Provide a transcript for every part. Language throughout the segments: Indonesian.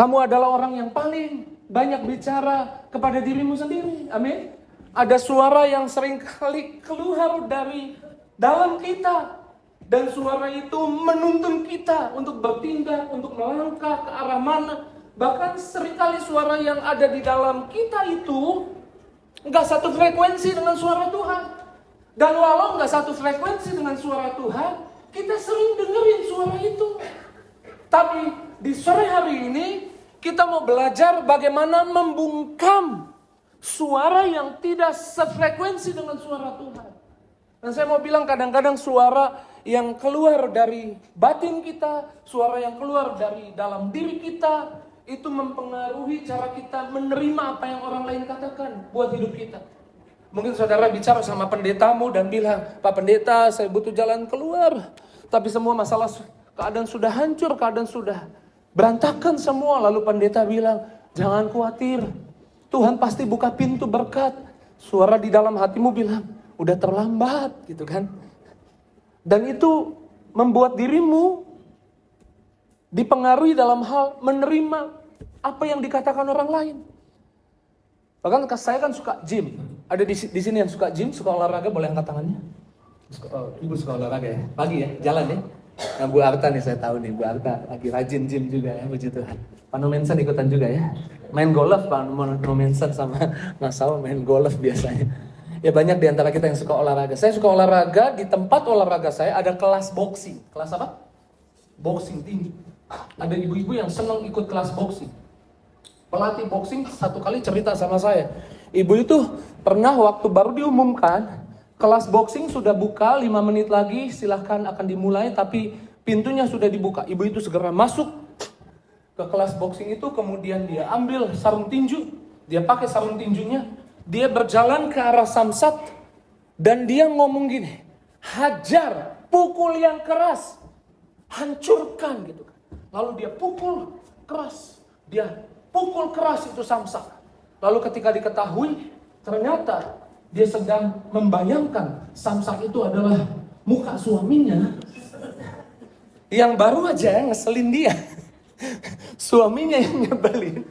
Kamu adalah orang yang paling banyak bicara kepada dirimu sendiri. Amin. Ada suara yang sering kali keluar dari dalam kita. Dan suara itu menuntun kita untuk bertindak, untuk melangkah ke arah mana. Bahkan seringkali suara yang ada di dalam kita itu nggak satu frekuensi dengan suara Tuhan. Dan walau nggak satu frekuensi dengan suara Tuhan, kita sering dengerin suara itu. Tapi di sore hari ini kita mau belajar bagaimana membungkam suara yang tidak sefrekuensi dengan suara Tuhan. Dan saya mau bilang kadang-kadang suara yang keluar dari batin kita, suara yang keluar dari dalam diri kita, itu mempengaruhi cara kita menerima apa yang orang lain katakan buat hidup kita. Mungkin saudara bicara sama pendetamu dan bilang, Pak Pendeta, saya butuh jalan keluar. Tapi semua masalah, keadaan sudah hancur, keadaan sudah berantakan semua. Lalu pendeta bilang, jangan khawatir, Tuhan pasti buka pintu berkat. Suara di dalam hatimu bilang, udah terlambat gitu kan. Dan itu membuat dirimu dipengaruhi dalam hal menerima apa yang dikatakan orang lain. Bahkan saya kan suka gym. Ada di sini yang suka gym, suka olahraga, boleh angkat tangannya? Ibu suka olahraga ya? Pagi ya? Jalan ya? Nah, Bu Arta nih saya tahu nih, Bu Arta lagi rajin gym juga ya, puji Tuhan. Pak Nomensan ikutan juga ya? Main golf Pak Nomensan sama Mas Saul main golf biasanya. Ya banyak di antara kita yang suka olahraga. Saya suka olahraga, di tempat olahraga saya ada kelas boxing. Kelas apa? Boxing tinggi. Ada ibu-ibu yang senang ikut kelas boxing. Pelatih boxing satu kali cerita sama saya. Ibu itu pernah waktu baru diumumkan, kelas boxing sudah buka 5 menit lagi, silahkan akan dimulai, tapi pintunya sudah dibuka. Ibu itu segera masuk ke kelas boxing itu, kemudian dia ambil sarung tinju, dia pakai sarung tinjunya, dia berjalan ke arah samsat, dan dia ngomong gini, hajar, pukul yang keras, hancurkan gitu kan. Lalu dia pukul keras itu samsak. Lalu ketika diketahui, ternyata dia sedang membayangkan samsak itu adalah muka suaminya yang baru aja ngeselin dia. Suaminya yang nyebelin.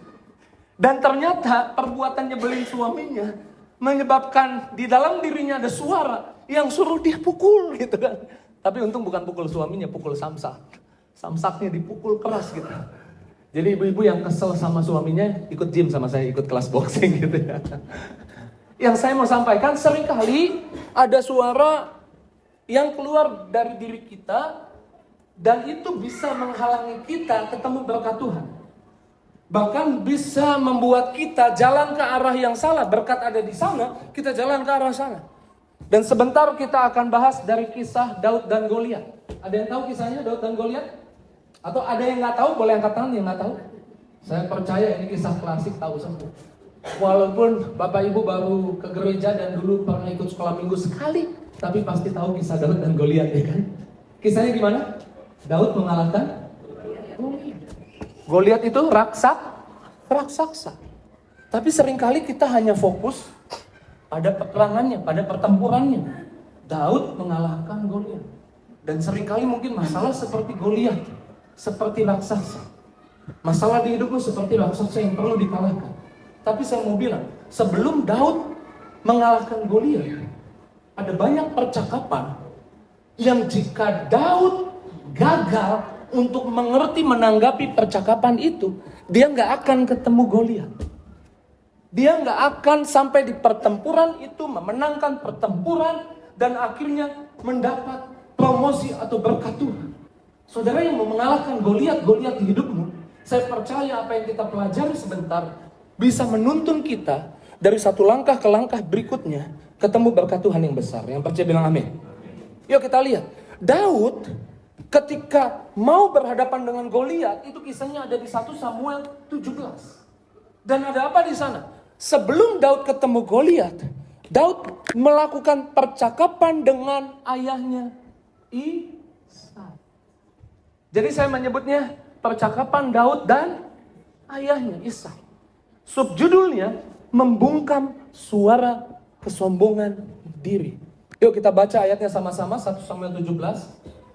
Dan ternyata perbuatan nyebelin suaminya menyebabkan di dalam dirinya ada suara yang suruh dia pukul gitu kan. Tapi untung bukan pukul suaminya, pukul samsak. Samsaknya dipukul keras gitu. Jadi ibu-ibu yang kesel sama suaminya ikut gym sama saya, ikut kelas boxing gitu ya. Yang saya mau sampaikan, seringkali ada suara yang keluar dari diri kita dan itu bisa menghalangi kita ketemu berkat Tuhan. Bahkan bisa membuat kita jalan ke arah yang salah. Berkat ada di sana, kita jalan ke arah sana. Dan sebentar kita akan bahas dari kisah Daud dan Goliat. Ada yang tahu kisahnya Daud dan Goliat? Atau ada yang nggak tahu? Boleh angkat tangan yang nggak tahu. Saya percaya ini kisah klasik, tahu semua. Walaupun Bapak Ibu baru ke gereja dan dulu pernah ikut sekolah minggu sekali, tapi pasti tahu kisah Daud dan Goliat ya kan? Kisahnya gimana? Daud mengalahkan Goliat. Goliat itu raksasa. Tapi seringkali kita hanya fokus pada peperangannya, pada pertempurannya. Daud mengalahkan Goliat. Dan seringkali mungkin masalah seperti Goliat, seperti raksasa. Masalah di hidupmu seperti raksasa yang perlu dikalahkan. Tapi saya mau bilang, sebelum Daud mengalahkan Goliat, ada banyak percakapan yang jika Daud gagal untuk mengerti menanggapi percakapan itu, dia nggak akan ketemu Goliat. Dia nggak akan sampai di pertempuran itu memenangkan pertempuran dan akhirnya mendapat promosi atau berkat Tuhan. Saudara yang mau mengalahkan Goliat di hidupmu, saya percaya apa yang kita pelajari sebentar bisa menuntun kita dari satu langkah ke langkah berikutnya ketemu berkat Tuhan yang besar. Yang percaya bilang amin. Yuk kita lihat. Daud ketika mau berhadapan dengan Goliat, itu kisahnya ada di 1 Samuel 17. Dan ada apa di sana? Sebelum Daud ketemu Goliat, Daud melakukan percakapan dengan ayahnya Isai. Jadi saya menyebutnya percakapan Daud dan ayahnya Isai. Subjudulnya membungkam suara kesombongan diri. Yuk kita baca ayatnya sama-sama, 1 Samuel 17.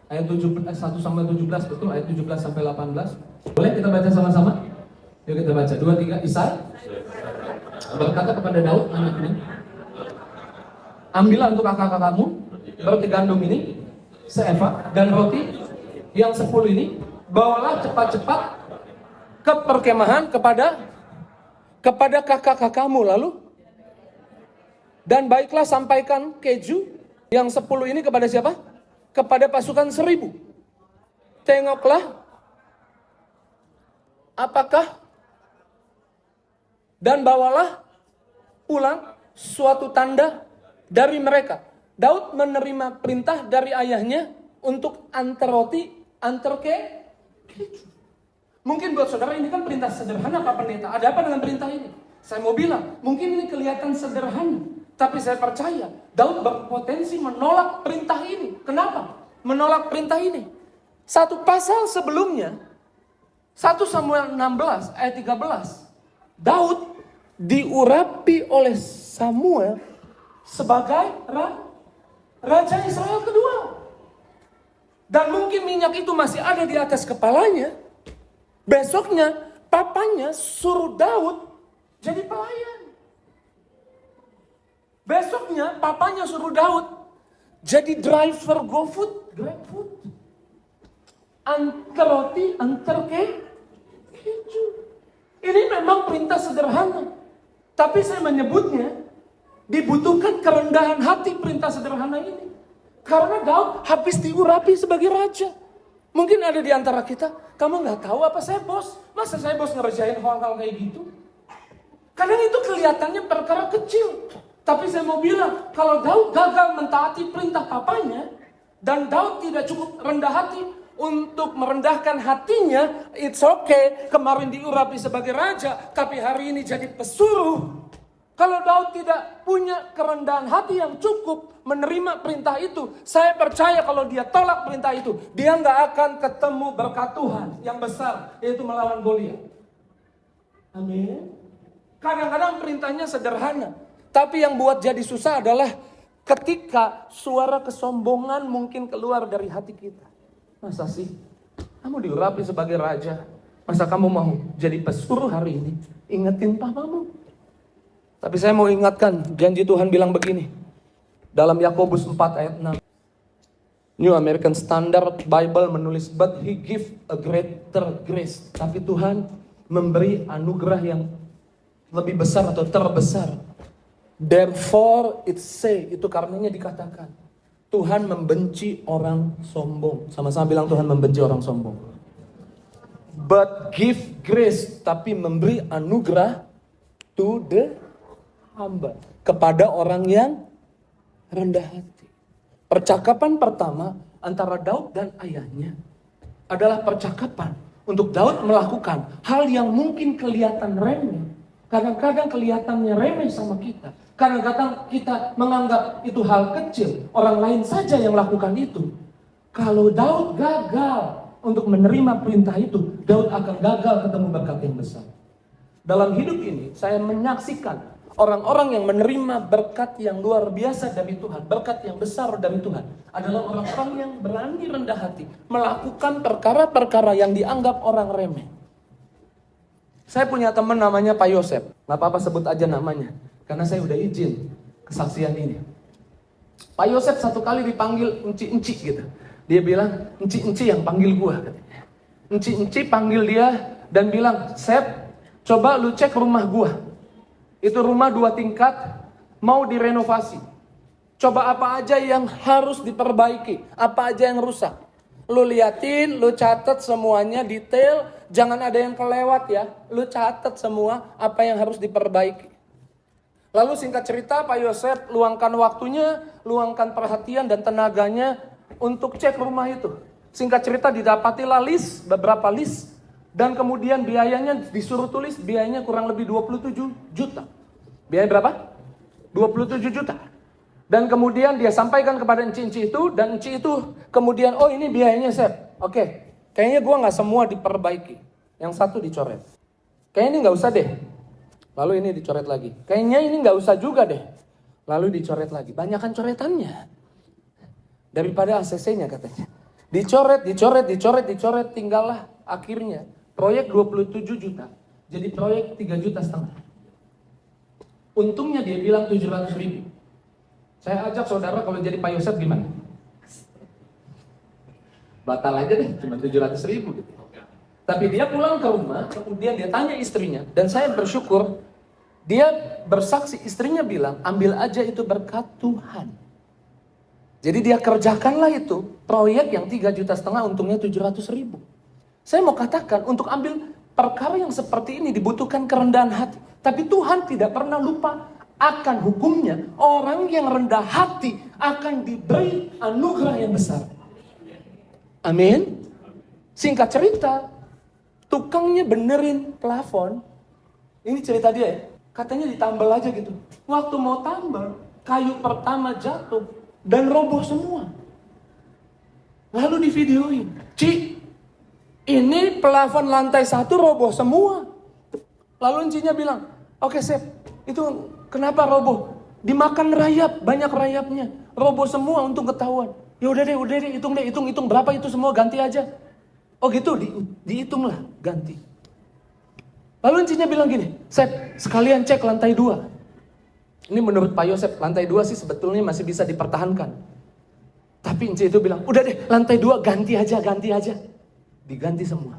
Ayat 1 Samuel 17 betul, ayat 17 sampai 18. Boleh kita baca sama-sama? Yuk kita baca 2-3. Isai berkata kepada Daud anaknya, ambillah untuk kakak-kakakmu roti gandum ini seeva dan roti yang 10 ini, bawalah cepat-cepat ke perkemahan kepada kakak-kakakmu, lalu dan baiklah sampaikan keju yang 10 ini kepada siapa? Kepada pasukan 1000. Tengoklah apakah dan bawalah pulang suatu tanda dari mereka. Daud menerima perintah dari ayahnya untuk antar roti, antar keju. Mungkin buat saudara ini kan perintah sederhana Pak Pendeta. Ada apa dengan perintah ini? Saya mau bilang, mungkin ini kelihatan sederhana. Tapi saya percaya, Daud berpotensi menolak perintah ini. Kenapa? Menolak perintah ini. Satu pasal sebelumnya, 1 Samuel 16 ayat 13. Daud diurapi oleh Samuel sebagai Raja Israel kedua. Dan mungkin minyak itu masih ada di atas kepalanya. Besoknya papanya suruh Daud jadi pelayan. Besoknya papanya suruh Daud jadi driver GoFood, GrabFood. Antar roti, antar keju. Ini memang perintah sederhana. Tapi saya menyebutnya dibutuhkan kerendahan hati perintah sederhana ini. Karena Daud habis diurapi sebagai raja. Mungkin ada di antara kita, kamu nggak tahu apa saya bos. Masa saya bos ngerjain hal-hal kayak gitu? Kadang itu kelihatannya perkara kecil. Tapi saya mau bilang, kalau Daud gagal mentaati perintah papanya, dan Daud tidak cukup rendah hati untuk merendahkan hatinya, it's okay, kemarin diurapi sebagai raja, tapi hari ini jadi pesuruh. Kalau Daud tidak punya kerendahan hati yang cukup menerima perintah itu, saya percaya kalau dia tolak perintah itu, dia nggak akan ketemu berkat Tuhan yang besar, yaitu melawan Goliat. Amin. Kadang-kadang perintahnya sederhana, tapi yang buat jadi susah adalah ketika suara kesombongan mungkin keluar dari hati kita. Masa sih kamu diurapi sebagai raja? Masa kamu mau jadi pesuruh hari ini? Ingetin papamu. Tapi saya mau ingatkan, janji Tuhan bilang begini. Dalam Yakobus 4 ayat 6. New American Standard Bible menulis, but he give a greater grace. Tapi Tuhan memberi anugerah yang lebih besar atau terbesar. Therefore it say, itu karenanya dikatakan, Tuhan membenci orang sombong. Sama-sama bilang Tuhan membenci orang sombong. But give grace, tapi memberi anugerah to the humble, kepada orang yang rendah hati. Percakapan pertama antara Daud dan ayahnya adalah percakapan untuk Daud melakukan hal yang mungkin kelihatan remeh. Kadang-kadang kelihatannya remeh sama kita. Kadang-kadang kita menganggap itu hal kecil. Orang lain saja yang lakukan itu. Kalau Daud gagal untuk menerima perintah itu, Daud akan gagal ketemu berkat yang besar. Dalam hidup ini, saya menyaksikan orang-orang yang menerima berkat yang luar biasa dari Tuhan, berkat yang besar dari Tuhan, adalah orang-orang yang berani rendah hati, melakukan perkara-perkara yang dianggap orang remeh. Saya punya teman namanya Pak Yosep, gak apa-apa sebut aja namanya, karena saya udah izin kesaksian ini. Pak Yosep satu kali dipanggil enci-enci gitu. Dia bilang, enci-enci yang panggil gua katanya. Enci-enci panggil dia dan bilang, Sep, coba lu cek rumah gua. Itu rumah 2 tingkat, mau direnovasi. Coba apa aja yang harus diperbaiki, apa aja yang rusak. Lu liatin, lu catat semuanya detail, jangan ada yang kelewat ya. Lu catat semua apa yang harus diperbaiki. Lalu singkat cerita Pak Yosep luangkan waktunya, luangkan perhatian dan tenaganya untuk cek rumah itu. Singkat cerita didapatilah list, beberapa list. Dan kemudian biayanya disuruh tulis, biayanya kurang lebih 27 juta. Biaya berapa? 27 juta. Dan kemudian dia sampaikan kepada enci-enci itu, dan enci itu kemudian, oh ini biayanya Sep. Oke, kayaknya gua gak semua diperbaiki. Yang satu dicoret. Kayaknya ini gak usah deh. Lalu ini dicoret lagi. Kayaknya ini gak usah juga deh. Lalu dicoret lagi. Banyakan coretannya daripada ACC-nya katanya. Dicoret, tinggallah akhirnya proyek 27 juta. jadi proyek 3,5 juta. Untungnya dia bilang 700.000. Saya ajak saudara kalau jadi Pak Yosef gimana? Batal aja deh, cuma 700.000 gitu. Tapi dia pulang ke rumah, kemudian dia tanya istrinya, dan saya bersyukur, dia bersaksi, istrinya bilang, ambil aja itu berkat Tuhan. Jadi dia kerjakanlah itu, proyek yang 3,5 juta, untungnya 700.000. Saya mau katakan, untuk ambil perkara yang seperti ini dibutuhkan kerendahan hati. Tapi Tuhan tidak pernah lupa akan hukumnya. Orang yang rendah hati akan diberi anugerah yang besar. Amin. Singkat cerita, tukangnya benerin plafon. Ini cerita dia ya. Katanya ditambal aja gitu. Waktu mau tambal, kayu pertama jatuh dan roboh semua. Lalu divideoin. Ci, ini plafon lantai 1 roboh semua. Lalu encinya bilang, oke Sep, itu kenapa roboh? Dimakan rayap, banyak rayapnya. Roboh semua untuk ketahuan. Ya udah deh, hitung berapa itu semua, ganti aja. Oh gitu, dihitunglah, ganti. Lalu encinya bilang gini, Sep, sekalian cek lantai 2. Ini menurut Pak Yosef, lantai 2 sih sebetulnya masih bisa dipertahankan. Tapi enci itu bilang, udah deh, lantai 2 ganti aja. Diganti semua.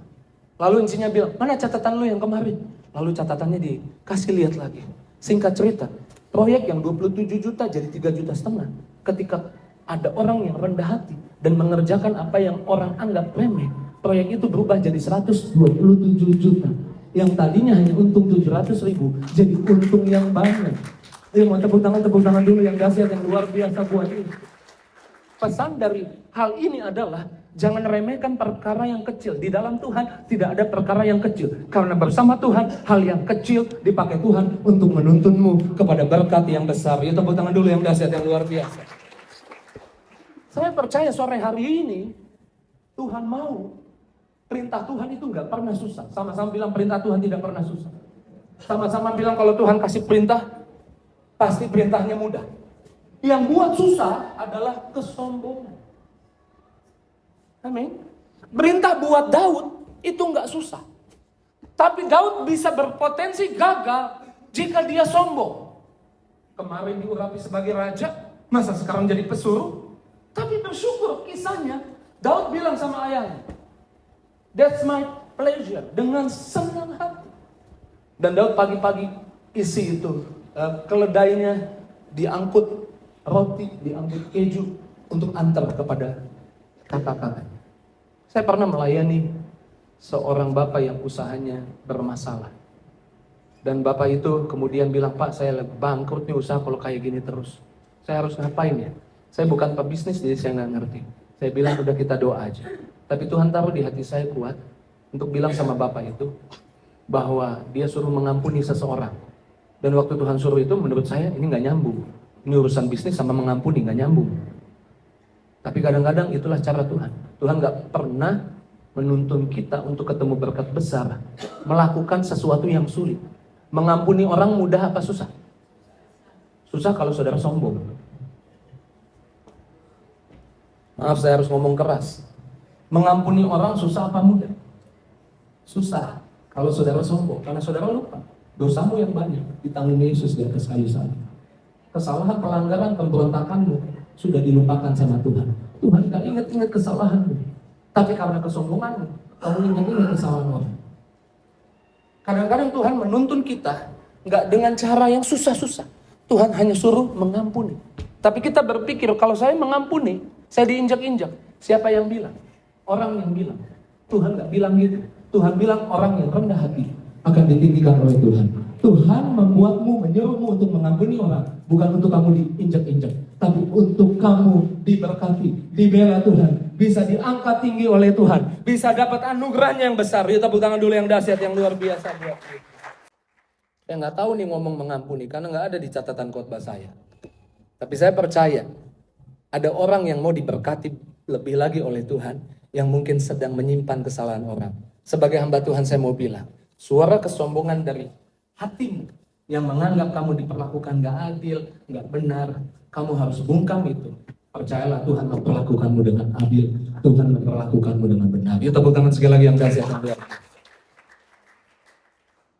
Lalu encinya bilang, mana catatan lu yang kemarin? Lalu catatannya dikasih lihat lagi. Singkat cerita, proyek yang 27 juta jadi 3,5 juta. Ketika ada orang yang rendah hati dan mengerjakan apa yang orang anggap remeh, proyek itu berubah jadi 127 juta. Yang tadinya hanya untung 700.000 jadi untung yang banyak. Mau tepuk tangan dulu yang dahsyat, yang luar biasa buat ini. Pesan dari hal ini adalah jangan remehkan perkara yang kecil. Di dalam Tuhan tidak ada perkara yang kecil. Karena bersama Tuhan, hal yang kecil dipakai Tuhan untuk menuntunmu kepada berkat yang besar. Ya, tepuk tangan dulu yang dahsyat, yang luar biasa. Saya percaya sore hari ini Tuhan mau. Perintah Tuhan itu nggak pernah susah. Sama-sama bilang perintah Tuhan tidak pernah susah. Sama-sama bilang kalau Tuhan kasih perintah, pasti perintahnya mudah. Yang buat susah adalah kesombongan. Amin. Perintah buat Daud itu nggak susah. Tapi Daud bisa berpotensi gagal jika dia sombong. Kemarin diurapi sebagai raja, masa sekarang jadi pesuruh? Tapi bersyukur kisahnya, Daud bilang sama ayahnya, that's my pleasure, dengan senang hati. Dan Daud pagi-pagi isi itu, keledainya diangkut roti, diangkut keju untuk antar kepada kakak-kakaknya. Saya pernah melayani seorang bapak yang usahanya bermasalah. Dan bapak itu kemudian bilang, Pak, saya bangkrut nih usaha kalau kayak gini terus. Saya harus ngapain ya? Saya bukan pebisnis, jadi saya nggak ngerti. Saya bilang, udah kita doa aja. Tapi Tuhan taruh di hati saya kuat untuk bilang sama bapak itu bahwa dia suruh mengampuni seseorang. Dan waktu Tuhan suruh itu menurut saya ini nggak nyambung. Ini urusan bisnis sama mengampuni, nggak nyambung. Tapi kadang-kadang itulah cara Tuhan. Tuhan nggak pernah menuntun kita untuk ketemu berkat besar, melakukan sesuatu yang sulit. Mengampuni orang mudah apa susah? Susah kalau saudara sombong. Maaf, saya harus ngomong keras. Mengampuni orang susah apa mudah? Susah kalau saudara sombong, karena saudara lupa dosamu yang banyak ditanggung Yesus di atas kayu salib. Kesalahan, pelanggaran, pemberontakanmu sudah dilupakan sama Tuhan. Tuhan gak ingat-ingat kesalahanmu, tapi karena kesombonganmu, kamu ingat-ingat kesalahan orang. Kadang-kadang Tuhan menuntun kita gak dengan cara yang susah-susah. Tuhan hanya suruh mengampuni. Tapi kita berpikir kalau saya mengampuni, saya diinjak-injak. Siapa yang bilang? Orang yang bilang. Tuhan gak bilang gitu. Tuhan bilang orang yang rendah hati akan ditinggikan oleh Tuhan. Tuhan membuatmu, menyuruhmu untuk mengampuni orang. Bukan untuk kamu diinjak-injak, tapi untuk kamu diberkati, dibela Tuhan, bisa diangkat tinggi oleh Tuhan, bisa dapat anugerahnya yang besar. Yuk tepuk tangan dulu yang dahsyat, yang luar biasa buat kita. Saya nggak tahu nih ngomong mengampuni, karena nggak ada di catatan khotbah saya. Tapi saya percaya, ada orang yang mau diberkati lebih lagi oleh Tuhan, yang mungkin sedang menyimpan kesalahan orang. Sebagai hamba Tuhan saya mau bilang, suara kesombongan dari hatimu, yang menganggap kamu diperlakukan gak adil, gak benar, kamu harus bungkam itu. Percayalah Tuhan memperlakukanmu dengan adil, Tuhan memperlakukanmu dengan benar. Yuk tepuk tangan sekali lagi yang kasih.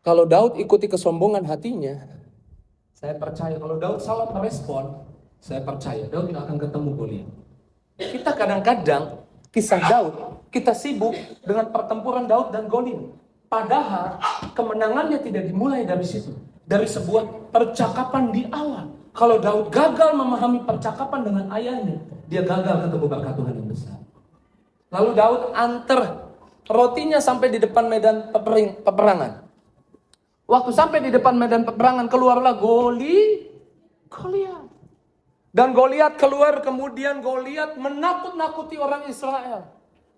Kalau Daud ikuti kesombongan hatinya, saya percaya kalau Daud salah merespon, saya percaya Daud tidak akan ketemu Goliat. Kita kadang-kadang kisah Daud, kita sibuk dengan pertempuran Daud dan Goliat. Padahal kemenangannya tidak dimulai dari situ. Dari sebuah percakapan di awal. Kalau Daud gagal memahami percakapan dengan ayahnya, dia gagal ketemu berkat Tuhan yang besar. Lalu Daud antar rotinya sampai di depan medan peperangan. Waktu sampai di depan medan peperangan, keluarlah Goliat. Dan Goliat keluar, kemudian Goliat menakut-nakuti orang Israel.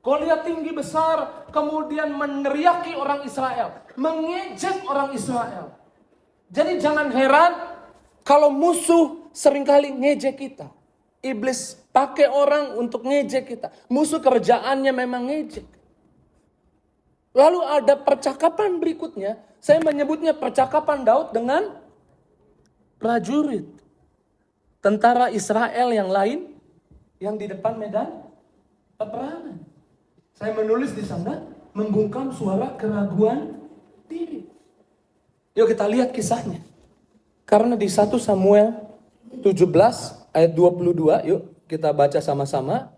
Goliat tinggi besar, kemudian meneriaki orang Israel, mengejek orang Israel. Jadi jangan heran kalau musuh seringkali ngejek kita. Iblis pakai orang untuk ngejek kita. Musuh kerjaannya memang ngejek. Lalu ada percakapan berikutnya, saya menyebutnya percakapan Daud dengan prajurit. Tentara Israel yang lain yang di depan medan peperangan. Saya menulis di sana membungkam suara keraguan diri. Yuk kita lihat kisahnya. Karena di 1 Samuel 17 ayat 22, yuk kita baca sama-sama.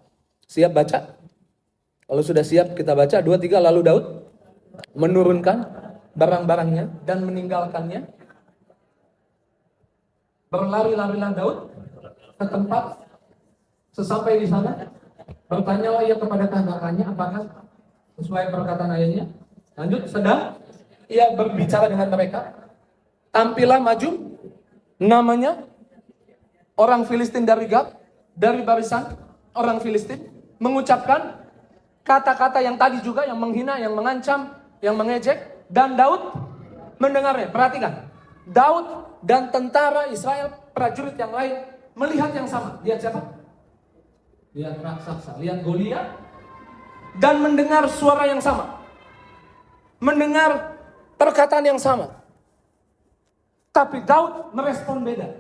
Siap baca? Kalau sudah siap kita baca 2-3. Lalu Daud menurunkan barang-barangnya dan meninggalkannya. Berlari-larilah Daud ke tempat. Sesampai di sana, bertanyalah ia kepada kakaknya apakah sesuai perkataan ayahnya. Lanjut, sedang ia berbicara dengan mereka. Tampillah maju, namanya orang Filistin dari Gat, dari barisan orang Filistin, mengucapkan kata-kata yang tadi juga, yang menghina, yang mengancam, yang mengejek. Dan Daud mendengarnya. Perhatikan, Daud dan tentara Israel, prajurit yang lain, melihat yang sama. Lihat siapa? Lihat raksasa, lihat Goliat. Dan mendengar suara yang sama. Mendengar perkataan yang sama. Tapi Daud merespon beda.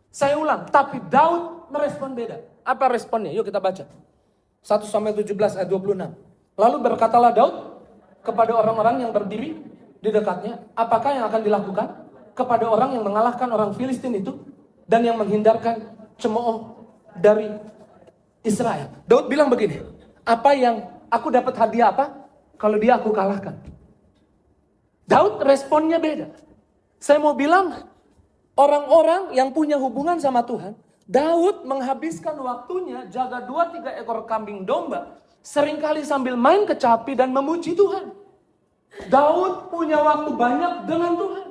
Saya ulang, tapi Daud merespon beda. Apa responnya? Yuk kita baca. 1 Samuel 17 ayat 26. Lalu berkatalah Daud kepada orang-orang yang berdiri di dekatnya, apakah yang akan dilakukan kepada orang yang mengalahkan orang Filistin itu dan yang menghindarkan cemooh dari Israel? Daud bilang begini, apa yang aku dapat hadiah apa kalau dia aku kalahkan? Daud responnya beda. Saya mau bilang, orang-orang yang punya hubungan sama Tuhan, Daud menghabiskan waktunya jaga 2-3 ekor kambing domba, seringkali sambil main kecapi dan memuji Tuhan. Daud punya waktu banyak dengan Tuhan.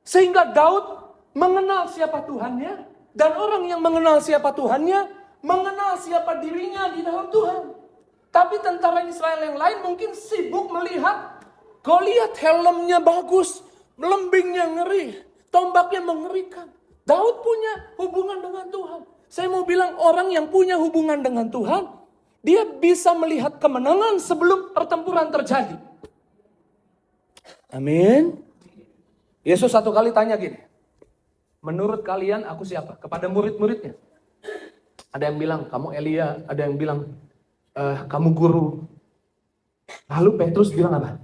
Sehingga Daud mengenal siapa Tuhannya, dan orang yang mengenal siapa Tuhannya, mengenal siapa dirinya di dalam Tuhan. Tapi tentara Israel yang lain mungkin sibuk melihat Goliat, helmnya bagus, lembingnya ngeri, tombaknya mengerikan. Daud punya hubungan dengan Tuhan. Saya mau bilang orang yang punya hubungan dengan Tuhan, dia bisa melihat kemenangan sebelum pertempuran terjadi. Amin. Yesus satu kali tanya gini, menurut kalian aku siapa? Kepada murid-muridnya. Ada yang bilang kamu Elia, ada yang bilang kamu guru. Lalu Petrus bilang apa?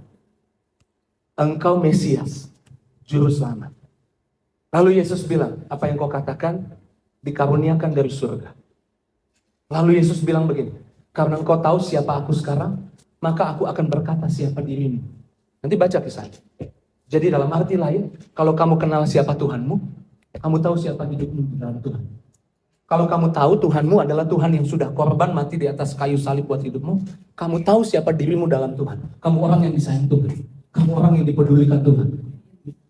Engkau Mesias, juru selamat. Lalu Yesus bilang, apa yang kau katakan dikaruniakan dari surga. Lalu Yesus bilang begini, karena engkau tahu siapa aku sekarang, maka aku akan berkata siapa dirimu. Nanti baca kisahnya. Jadi dalam arti lain, kalau kamu kenal siapa Tuhanmu, kamu tahu siapa hidupmu dalam Tuhan. Kalau kamu tahu Tuhanmu adalah Tuhan yang sudah korban mati di atas kayu salib buat hidupmu, kamu tahu siapa dirimu dalam Tuhan. Kamu orang yang disayang Tuhan. Kamu orang yang dipedulikan Tuhan.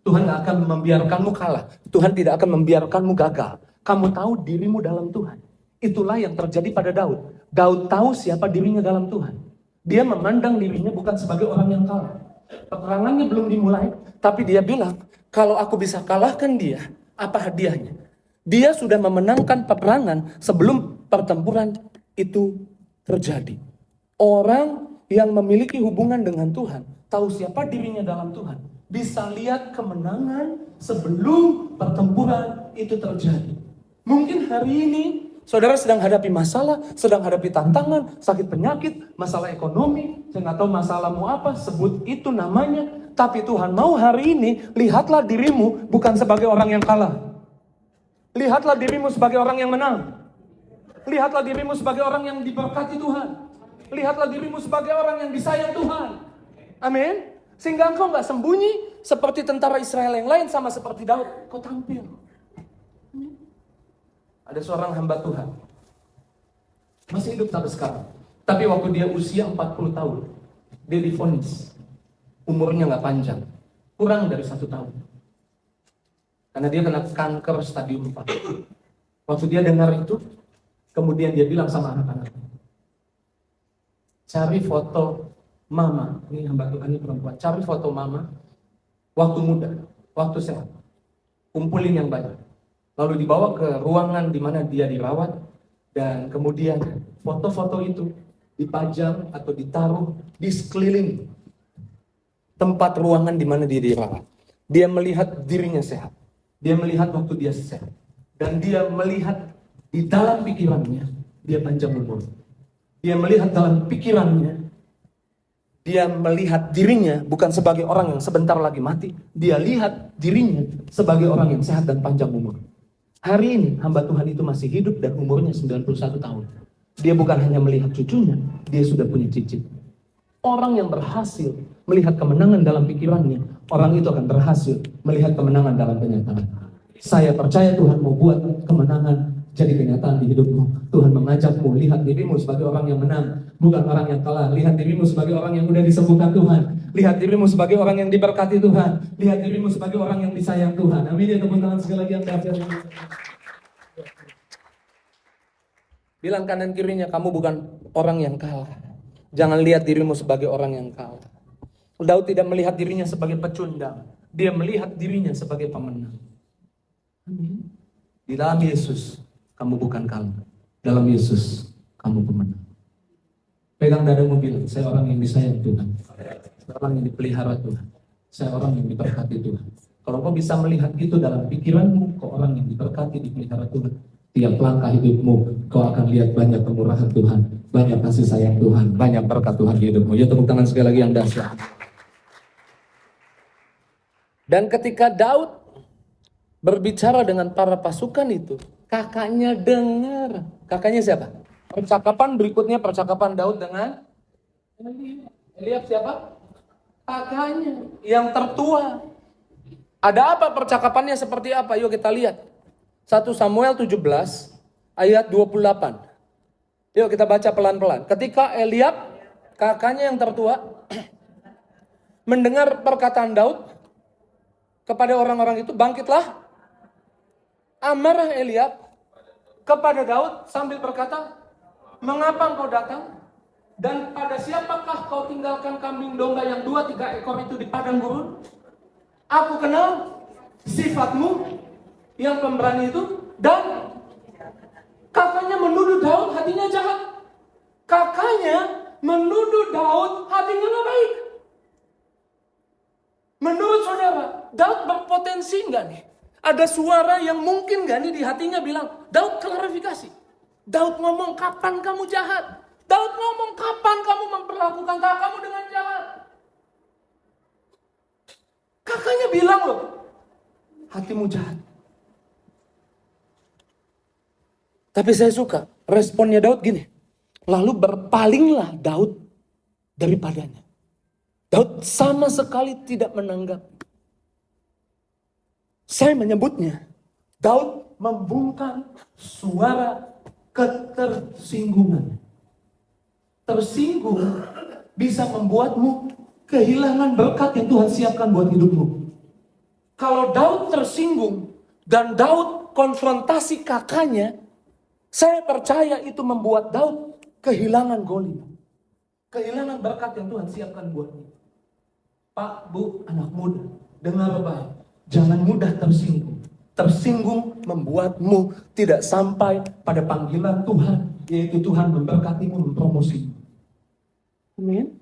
Tuhan tidak akan membiarkanmu kalah. Tuhan tidak akan membiarkanmu gagal. Kamu tahu dirimu dalam Tuhan. Itulah yang terjadi pada Daud. Daud tahu siapa dirinya dalam Tuhan. Dia memandang dirinya bukan sebagai orang yang kalah. Peperangannya belum dimulai, tapi dia bilang, kalau aku bisa kalahkan dia, apa hadiahnya? Dia sudah memenangkan peperangan sebelum pertempuran itu terjadi. Orang yang memiliki hubungan dengan Tuhan, tahu siapa dirinya dalam Tuhan, bisa lihat kemenangan sebelum pertempuran itu terjadi. Mungkin hari ini saudara sedang hadapi masalah, sedang hadapi tantangan, sakit penyakit, masalah ekonomi, saya nggak tahu masalahmu apa, sebut itu namanya. Tapi Tuhan mau hari ini, lihatlah dirimu bukan sebagai orang yang kalah. Lihatlah dirimu sebagai orang yang menang. Lihatlah dirimu sebagai orang yang diberkati Tuhan. Lihatlah dirimu sebagai orang yang disayang Tuhan. Amin. Sehingga engkau nggak sembunyi seperti tentara Israel yang lain, sama seperti Daud. Kau tampil. Ada seorang hamba Tuhan, masih hidup sampai sekarang. Tapi waktu dia usia 40 tahun, dia divonis umurnya nggak panjang, kurang dari 1 tahun. Karena dia kena kanker stadium 4. Waktu dia dengar itu, kemudian dia bilang sama anak-anaknya, cari foto mama, ini hamba Tuhan ini perempuan, cari foto mama waktu muda, waktu sehat, kumpulin yang banyak. Lalu dibawa ke ruangan di mana dia dirawat, dan kemudian foto-foto itu dipajang atau ditaruh di sekeliling tempat ruangan di mana dia dirawat. Dia melihat dirinya sehat, dia melihat waktu dia sehat, dan dia melihat di dalam pikirannya dia panjang umur. Dia melihat dalam pikirannya, dia melihat dirinya bukan sebagai orang yang sebentar lagi mati, dia lihat dirinya sebagai orang yang sehat dan panjang umur. Hari ini hamba Tuhan itu masih hidup dan umurnya 91 tahun. Dia bukan hanya melihat cucunya, dia sudah punya cicit. Orang yang berhasil melihat kemenangan dalam pikirannya, orang itu akan berhasil melihat kemenangan dalam kenyataan. Saya percaya Tuhan mau buat kemenangan jadi kenyataan di hidupmu. Tuhan mengajakmu, lihat dirimu sebagai orang yang menang, bukan orang yang kalah. Lihat dirimu sebagai orang yang mudah disembuhkan Tuhan. Lihat dirimu sebagai orang yang diberkati Tuhan. Lihat dirimu sebagai orang yang disayang Tuhan. Amin ya, tepuk tangan sekali lagi yang dahsyat. Bilang kanan kirinya, kamu bukan orang yang kalah. Jangan lihat dirimu sebagai orang yang kalah. Daud tidak melihat dirinya sebagai pecundang. Dia melihat dirinya sebagai pemenang. Amin. Di dalam Yesus, kamu bukan kalah. Dalam Yesus, kamu pemenang. Pegang dadamu, bilang, saya orang yang disayang Tuhan. Saya orang yang dipelihara Tuhan. Saya orang yang diberkati Tuhan. Kalau kau bisa melihat itu dalam pikiranmu, kau orang yang diberkati, dipelihara Tuhan. Tiap langkah hidupmu, kau akan lihat banyak kemurahan Tuhan, banyak kasih sayang Tuhan, banyak berkat Tuhan di hidupmu. Ya, tepuk tangan sekali lagi yang dahsyat. Dan ketika Daud berbicara dengan para pasukan itu, kakaknya dengar. Kakaknya siapa? Percakapan berikutnya, percakapan Daud dengan Eliab siapa? Kakaknya yang tertua. Ada apa percakapannya, seperti apa? Yuk kita lihat. 1 Samuel 17 ayat 28. Yuk kita baca pelan-pelan. Ketika Eliab, kakaknya yang tertua, mendengar perkataan Daud kepada orang-orang itu, bangkitlah amarah Eliab kepada Daud sambil berkata, mengapa engkau datang? Dan pada siapakah kau tinggalkan kambing domba yang 2-3 ekor itu di padang gurun? Aku kenal sifatmu yang pemberani itu. Dan kakaknya menuduh Daud hatinya jahat. Kakaknya menuduh Daud hatinya gak baik. Menurut saudara, Daud berpotensi gak nih? Ada suara yang mungkin gak nih di hatinya bilang, Daud klarifikasi. Daud ngomong, kapan kamu jahat? Daud ngomong, kapan kamu memperlakukan kakakmu dengan jahat? Kakaknya bilang loh, hatimu jahat. Tapi saya suka responnya Daud gini. Lalu berpalinglah Daud daripadanya. Daud sama sekali tidak menanggapi. Saya menyebutnya, Daud membungkam suara ketersinggungan. Tersinggung bisa membuatmu kehilangan berkat yang Tuhan siapkan buat hidupmu. Kalau Daud tersinggung dan Daud konfrontasi kakaknya, saya percaya itu membuat Daud kehilangan Goliat. Kehilangan berkat yang Tuhan siapkan buatnya. Pak, Bu, anak muda, dengar baik. Jangan mudah tersinggung. Tersinggung membuatmu tidak sampai pada panggilan Tuhan, yaitu Tuhan memberkatimu, mempromosimu. Amin.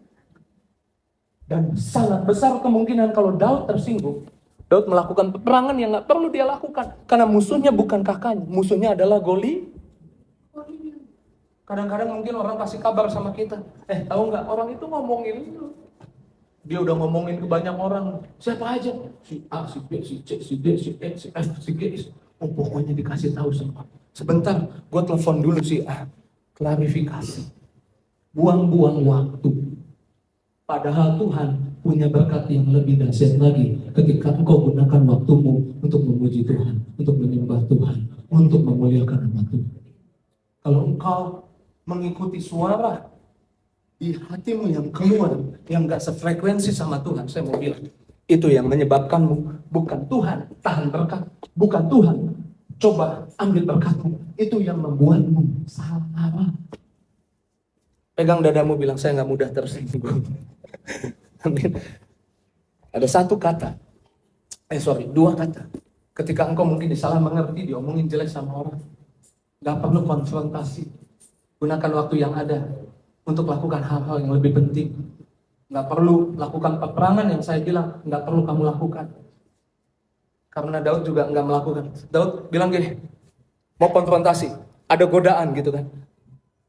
Dan sangat besar kemungkinan kalau Daud tersinggung, Daud melakukan peperangan yang gak perlu dia lakukan. Karena musuhnya bukan kakaknya, musuhnya adalah Goliat. Kadang-kadang mungkin orang kasih kabar sama kita, tahu nggak, orang itu ngomongin itu. Dia udah ngomongin ke banyak orang. Siapa aja? Si A, si B, si C, si D, si E, si F, si G. Oh, pokoknya dikasih tahu semua. Sebentar, gue telepon dulu si A. Klarifikasi. Buang-buang waktu. Padahal Tuhan punya berkat yang lebih dahsyat lagi ketika engkau gunakan waktumu untuk memuji Tuhan, untuk menyembah Tuhan, untuk memuliakan nama Tuhan. Kalau engkau mengikuti suara di hatimu yang keluar, yang gak sefrekuensi sama Tuhan, saya mau bilang, itu yang menyebabkanmu, bukan Tuhan tahan berkat, bukan Tuhan coba ambil berkatmu, itu yang membuatmu salah arah. Pegang dadamu, bilang, saya gak mudah tersinggung. Amin. Ada dua kata. Ketika engkau mungkin disalah mengerti, diomongin jelek sama orang, gak perlu konfrontasi. Gunakan waktu yang ada untuk lakukan hal-hal yang lebih penting. Gak perlu lakukan peperangan yang saya bilang, gak perlu kamu lakukan. Karena Daud juga gak melakukan. Daud bilang gini, mau konfrontasi, ada godaan gitu kan.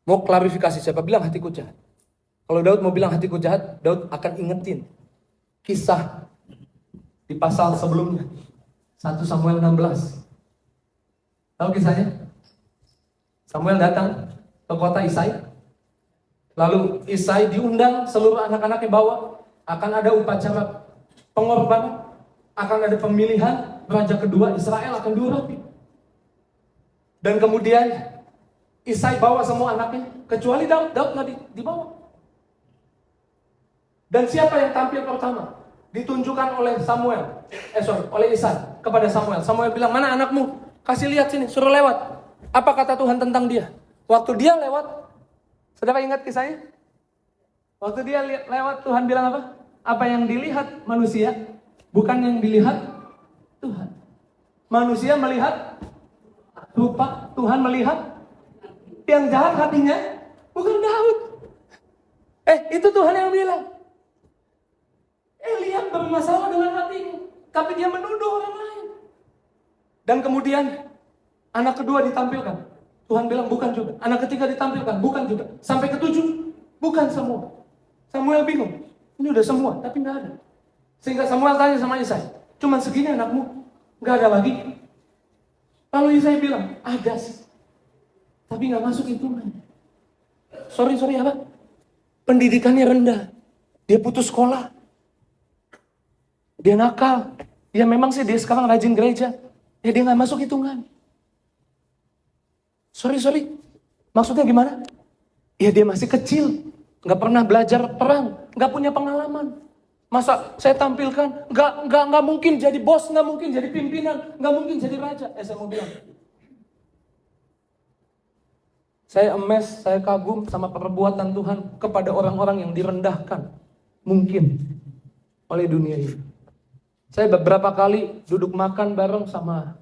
Mau klarifikasi, siapa bilang hatiku jahat? Kalau Daud mau bilang hatiku jahat, Daud akan ingetin kisah di pasal sebelumnya, 1 Samuel 16. Tahu kisahnya? Samuel datang ke kota Isai. Lalu Isai diundang, seluruh anak-anaknya bawa. Akan ada upacara pengorbanan, akan ada pemilihan raja kedua Israel, akan diurapi. Dan kemudian Isai bawa semua anaknya, kecuali Daud nggak dibawa. Dan siapa yang tampil pertama? Ditunjukkan oleh oleh Isai kepada Samuel. Samuel bilang, mana anakmu? Kasih lihat sini, suruh lewat. Apa kata Tuhan tentang dia? Waktu dia lewat, saudara ingat kisahnya? Waktu dia lewat, Tuhan bilang apa? Apa yang dilihat manusia, bukan yang dilihat Tuhan. Manusia melihat rupa, Tuhan melihat yang jahat hatinya, bukan Daud. Itu Tuhan yang bilang. Lihat bermasalah dengan hatinya, tapi dia menuduh orang lain. Dan kemudian anak kedua ditampilkan. Tuhan bilang bukan juga. Anak ketiga ditampilkan, bukan juga. Sampai ke-7, bukan semua. Samuel bingung. Ini udah semua, tapi nggak ada. Sehingga Samuel tanya sama Isai, cuman segini anakmu, nggak ada lagi. Lalu Isai bilang, ada sih, tapi nggak masuk hitungan. Sorry apa? Pendidikannya rendah. Dia putus sekolah. Dia nakal. Ya memang sih dia sekarang rajin gereja. Ya dia nggak masuk hitungan. Sorry. Maksudnya gimana? Ya dia masih kecil. Gak pernah belajar perang. Gak punya pengalaman. Masa saya tampilkan? Gak mungkin jadi bos. Gak mungkin jadi pimpinan. Gak mungkin jadi raja. Saya mau bilang. Saya emes, saya kagum sama perbuatan Tuhan kepada orang-orang yang direndahkan. Mungkin. Oleh dunia ini. Saya beberapa kali duduk makan bareng sama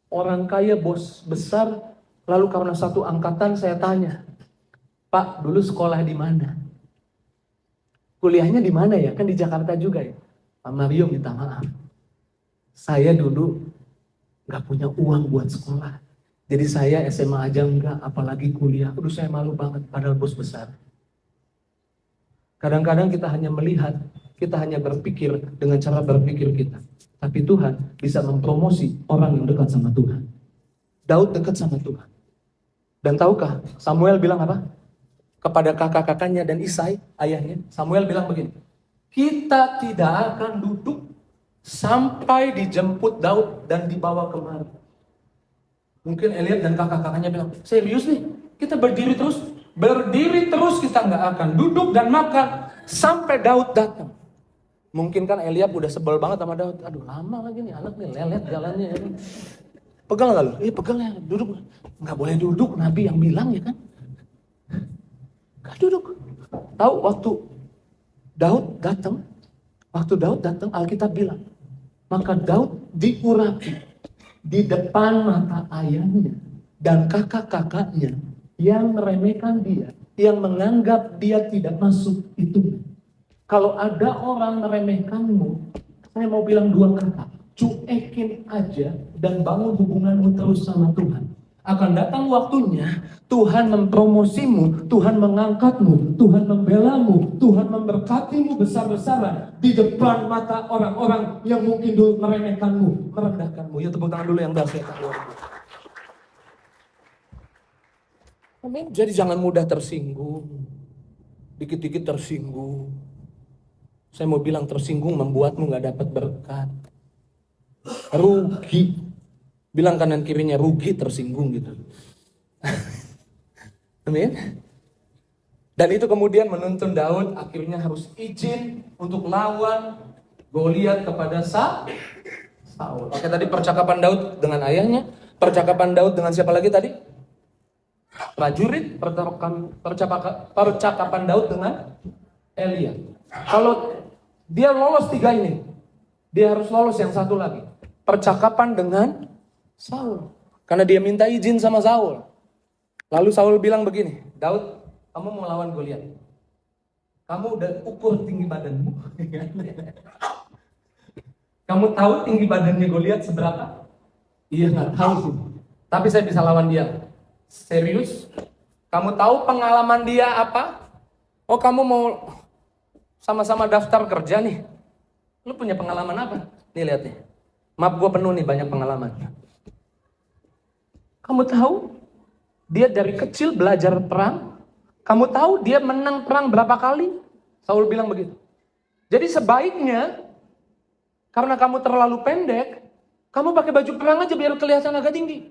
orang kaya, bos besar. Lalu karena satu angkatan saya tanya, Pak, dulu sekolah di mana? Kuliahnya di mana ya? Kan di Jakarta juga ya. Pak Mario minta maaf. Saya dulu gak punya uang buat sekolah. Jadi saya SMA aja enggak, apalagi kuliah. Aduh saya malu banget, padahal bos besar. Kadang-kadang kita hanya melihat, kita hanya berpikir dengan cara berpikir kita. Tapi Tuhan bisa mempromosi orang yang dekat sama Tuhan. Daud dekat sama Tuhan. Dan tahukah Samuel bilang apa? Kepada kakak-kakaknya dan Isai, ayahnya. Samuel bilang begini, kita tidak akan duduk sampai dijemput Daud dan dibawa kemari. Mungkin Eliab dan kakak-kakaknya bilang, serius nih, kita berdiri terus kita nggak akan duduk dan makan sampai Daud datang. Mungkin kan Eliab udah sebel banget sama Daud. Aduh lama lagi nih anak nih, lelet jalannya. Pegal nggak lu? Pegal ya, duduk. Nggak boleh duduk, Nabi yang bilang ya kan? Nggak duduk. Tahu waktu Daud datang, Alkitab bilang, maka Daud diurapi di depan mata ayahnya dan kakak-kakaknya yang meremehkan dia, yang menganggap dia tidak masuk itu. Kalau ada orang meremehkanmu, saya mau bilang dua kata. Cuekin aja dan bangun hubunganmu terus sama Tuhan. Akan datang waktunya Tuhan mempromosimu, Tuhan mengangkatmu, Tuhan membelamu, Tuhan memberkatimu besar-besaran di depan mata orang-orang yang mungkin dulu meremehkanmu, merendahkanmu. Ya tepuk tangan dulu yang dahsyat. Amin. Jadi jangan mudah tersinggung. Dikit-dikit tersinggung. Saya mau bilang tersinggung membuatmu gak dapat berkat. Rugi. Bilang kanan kirinya rugi tersinggung gitu. Amin. Dan itu kemudian menuntun Daud akhirnya harus izin untuk lawan Goliat kepada Saul. Oke, tadi percakapan Daud dengan ayahnya, percakapan Daud dengan siapa lagi tadi? Prajurit, percakapan Daud dengan Elia. Kalau dia lolos 3 ini, dia harus lolos yang satu lagi. Percakapan dengan Saul. Karena dia minta izin sama Saul. Lalu Saul bilang begini, Daud, kamu mau lawan Goliat. Kamu udah ukur tinggi badanmu. Kamu tahu tinggi badannya Goliat seberapa? Iya, nggak tahu sih. Tapi saya bisa lawan dia. Serius? Kamu tahu pengalaman dia apa? Oh, kamu mau sama-sama daftar kerja nih. Lu punya pengalaman apa? Nih lihat nih. Map gue penuh nih, banyak pengalaman. Kamu tahu dia dari kecil belajar perang? Kamu tahu dia menang perang berapa kali? Saul bilang begitu. Jadi sebaiknya, karena kamu terlalu pendek, kamu pakai baju perang aja biar kelihatan agak tinggi.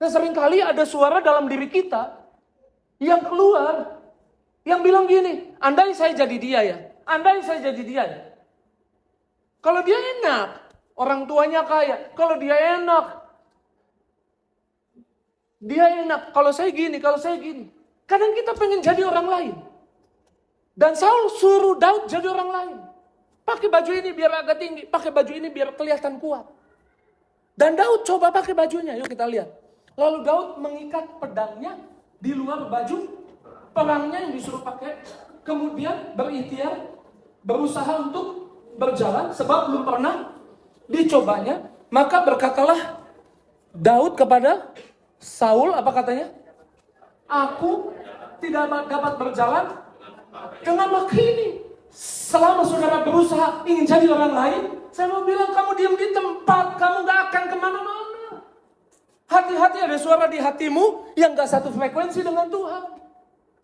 Nah seringkali ada suara dalam diri kita yang keluar, yang bilang gini, andai saya jadi dia ya, andai saya jadi dia ya. Kalau dia enak, orang tuanya kaya, kalau dia enak, kalau saya gini, Kadang kita pengen jadi orang lain. Dan Saul suruh Daud jadi orang lain. Pakai baju ini biar agak tinggi, pakai baju ini biar kelihatan kuat. Dan Daud coba pakai bajunya, yuk kita lihat. Lalu Daud mengikat pedangnya di luar baju perangnya yang disuruh pakai. Kemudian berikhtiar, berusaha untuk berjalan sebab belum pernah dicobanya. Maka berkatalah Daud kepada Saul, apa katanya? Aku tidak dapat berjalan dengan kaki ini. Selama saudara berusaha ingin jadi orang lain, saya mau bilang kamu diam di tempat, kamu gak akan kemana-mana. Hati-hati, ada suara di hatimu yang gak satu frekuensi dengan Tuhan.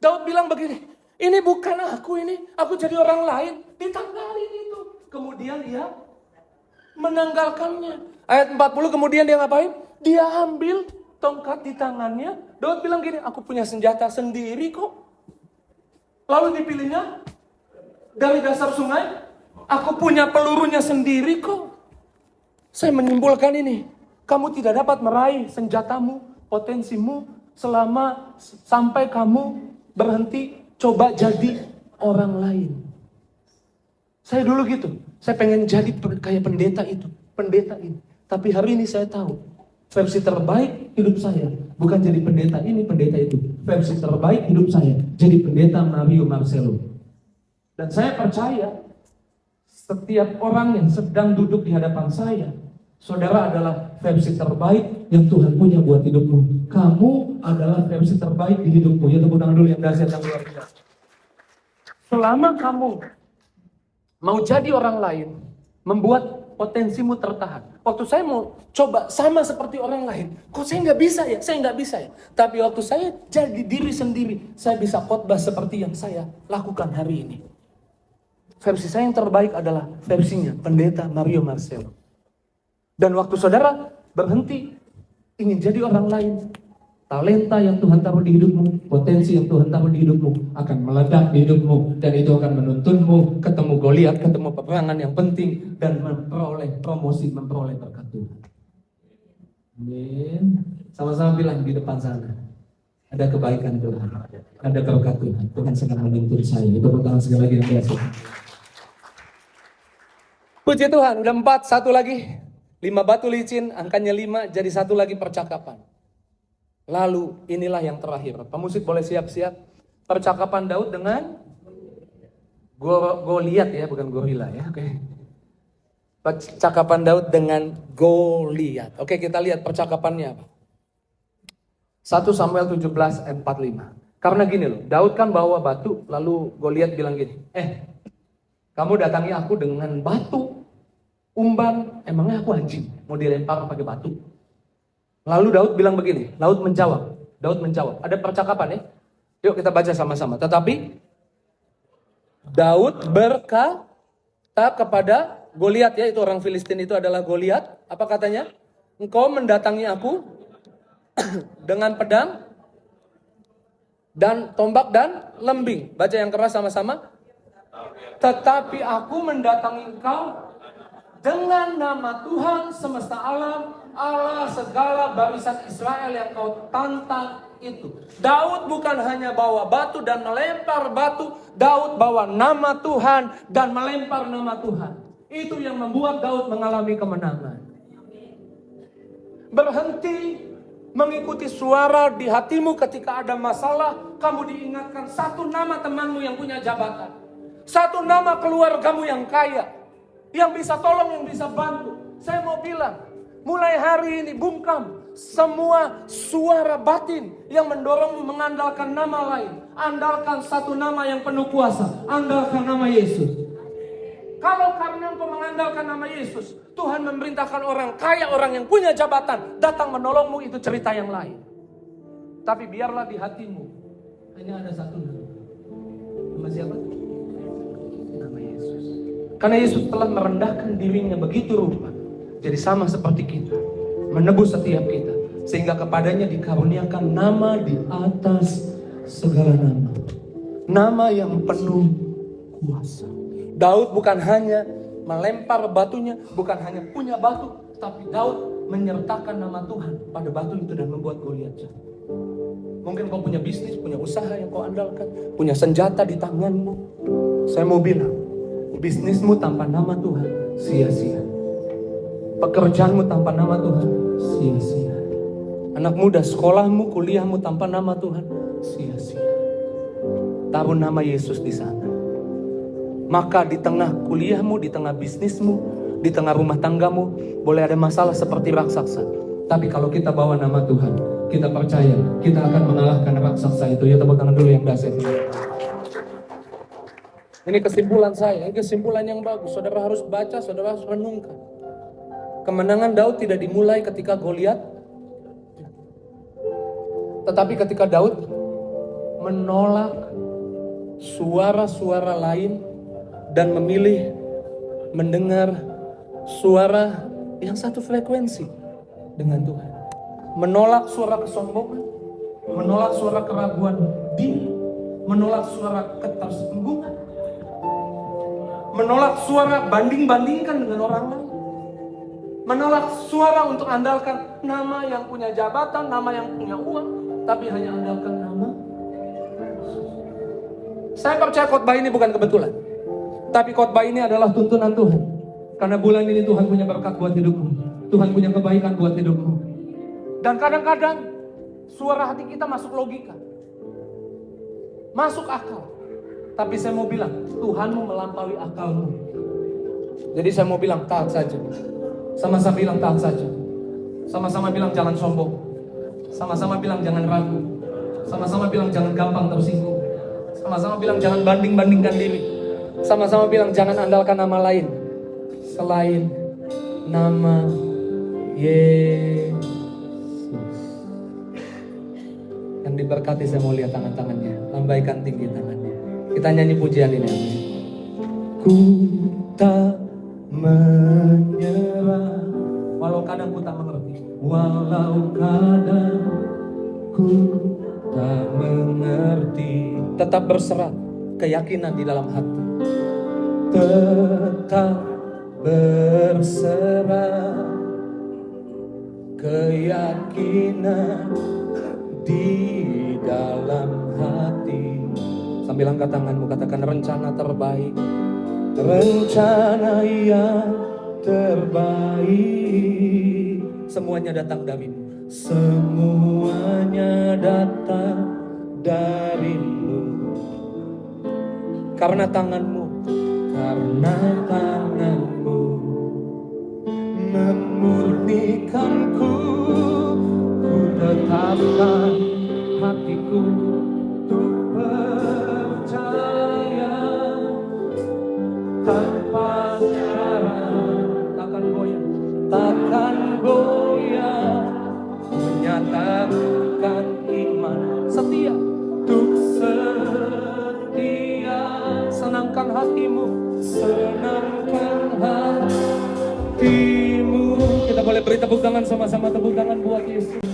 Daud bilang begini, ini bukan aku jadi orang lain. Ditanggalin itu. Kemudian dia menanggalkannya. Ayat 40 kemudian dia ngapain? Dia ambil tongkat di tangannya. Daud bilang gini, aku punya senjata sendiri kok. Lalu dipilihnya dari dasar sungai. Aku punya pelurunya sendiri kok. Saya menyimpulkan ini. Kamu tidak dapat meraih senjatamu, potensimu sampai kamu berhenti coba jadi orang lain. Saya dulu gitu. Saya pengen jadi kayak pendeta itu. Pendeta ini. Tapi hari ini saya tahu. Versi terbaik hidup saya bukan jadi pendeta ini, pendeta itu. Versi terbaik hidup saya jadi pendeta Mario Marcelo. Dan saya percaya setiap orang yang sedang duduk di hadapan saya, saudara adalah versi terbaik yang Tuhan punya buat hidupmu. Kamu adalah versi terbaik di hidupmu. Ya tepuk tangan dulu yang dahsyat yang luar biasa. Selama kamu mau jadi orang lain, membuat potensimu tertahan. Waktu saya mau coba sama seperti orang lain, kok saya nggak bisa ya. Tapi waktu saya jadi diri sendiri, saya bisa khotbah seperti yang saya lakukan hari ini. Versi saya yang terbaik adalah versinya pendeta Mario Marcelo. Dan waktu saudara berhenti ingin jadi orang lain, talenta yang Tuhan taruh di hidupmu, potensi yang Tuhan taruh di hidupmu akan meledak di hidupmu. Dan itu akan menuntunmu ketemu Goliat, ketemu peperangan yang penting. Dan memperoleh promosi, memperoleh berkat Tuhan. Amin. Sama-sama bilang di depan sana. Ada kebaikan Tuhan. Ada berkat Tuhan. Tuhan sedang menuntun saya. Itu pertama sekali lagi yang biasa. Puji Tuhan, udah 4, satu lagi. 5 batu licin, angkanya 5, jadi 1 lagi percakapan. Lalu inilah yang terakhir. Pemusik boleh siap-siap. Percakapan Daud dengan Goliat ya, bukan gorila ya. Oke. Percakapan Daud dengan Goliat. Oke, kita lihat percakapannya apa. 1 Samuel 17 ayat 45. Karena gini loh, Daud kan bawa batu, lalu Goliat bilang gini, kamu datangi aku dengan batu, umban, emangnya aku anjing, mau dilempar pakai batu. Lalu Daud bilang begini, Daud menjawab, ada percakapan ya, yuk kita baca sama-sama. Tetapi Daud berkata kepada Goliat, ya itu orang Filistin itu adalah Goliat, apa katanya? Engkau mendatangi aku dengan pedang, dan tombak dan lembing. Baca yang keras sama-sama. Tetapi aku mendatangi engkau dengan nama Tuhan semesta alam, Allah segala barisan Israel yang kau tantang itu. Daud bukan hanya bawa batu dan melempar batu, Daud bawa nama Tuhan dan melempar nama Tuhan. Itu yang membuat Daud mengalami kemenangan. Berhenti mengikuti suara di hatimu ketika ada masalah. Kamu diingatkan satu nama temanmu yang punya jabatan, satu nama keluargamu yang kaya, yang bisa tolong, yang bisa bantu. Saya mau bilang, mulai hari ini bungkam semua suara batin yang mendorongmu mengandalkan nama lain. Andalkan satu nama yang penuh kuasa, andalkan nama Yesus. Kalau karena engkau mengandalkan nama Yesus, Tuhan memerintahkan orang kaya, orang yang punya jabatan datang menolongmu, itu cerita yang lain. Tapi biarlah di hatimu hanya ada satu nama. Nama siapa? Nama Yesus. Karena Yesus telah merendahkan dirinya begitu rupa, jadi sama seperti kita, menebus setiap kita, sehingga kepadanya dikaruniakan nama di atas segala nama, nama yang penuh kuasa. Daud bukan hanya melempar batunya, bukan hanya punya batu, tapi Daud menyertakan nama Tuhan pada batu itu dan membuat Goliat jatuh. Mungkin kau punya bisnis, punya usaha yang kau andalkan, punya senjata di tanganmu. Saya mau bilang, bisnismu tanpa nama Tuhan sia-sia. Pekerjaanmu tanpa nama Tuhan sia-sia. Anak muda, sekolahmu, kuliahmu tanpa nama Tuhan sia-sia. Taruh nama Yesus di sana. Maka di tengah kuliahmu, di tengah bisnismu, di tengah rumah tanggamu, boleh ada masalah seperti raksasa. Tapi kalau kita bawa nama Tuhan, kita percaya kita akan mengalahkan raksasa itu. Ya, tepuk tangan dulu yang dahsyat. Ini kesimpulan saya, ini kesimpulan yang bagus. Saudara harus baca, saudara harus renungkan. Kemenangan Daud tidak dimulai ketika Goliat, tetapi ketika Daud menolak suara-suara lain dan memilih mendengar suara yang satu frekuensi dengan Tuhan. Menolak suara kesombongan, menolak suara keraguan diri, menolak suara ketersinggungan, menolak suara banding-bandingkan dengan orang lain, menolak suara untuk andalkan nama yang punya jabatan, nama yang punya uang, tapi hanya andalkan nama. Saya percaya khotbah ini bukan kebetulan, tapi khotbah ini adalah tuntunan Tuhan. Karena bulan ini Tuhan punya berkat buat hidupmu, Tuhan punya kebaikan buat hidupmu. Dan kadang-kadang suara hati kita masuk logika, masuk akal. Tapi saya mau bilang, Tuhanmu melampaui akalmu. Jadi saya mau bilang, taat saja. Sama-sama bilang taat saja. Sama-sama bilang jangan sombong. Sama-sama bilang jangan ragu. Sama-sama bilang jangan gampang tersinggung. Sama-sama bilang jangan banding-bandingkan diri. Sama-sama bilang jangan andalkan nama lain selain nama Yesus. Yang diberkati, saya mau lihat tangan-tangannya. Lambaikan tinggi tangannya. Kita nyanyi pujian ini. Ku tak menyerah, walau kadang ku tak mengerti. Walau kadang ku tak mengerti, tetap berserah, keyakinan di dalam hati. Tetap berserah, keyakinan di dalam hati. Sambil angkat tanganmu, katakan rencana terbaik, rencana yang terbaik. Semuanya datang darimu, semuanya datang darimu. Karena tanganmu memurnikanku, ku tetapkan teguhkan iman, setia untuk setia. Senangkan hatimu, senangkan hatimu. Kita boleh beri tepuk tangan sama-sama, tepuk tangan buat Yesus.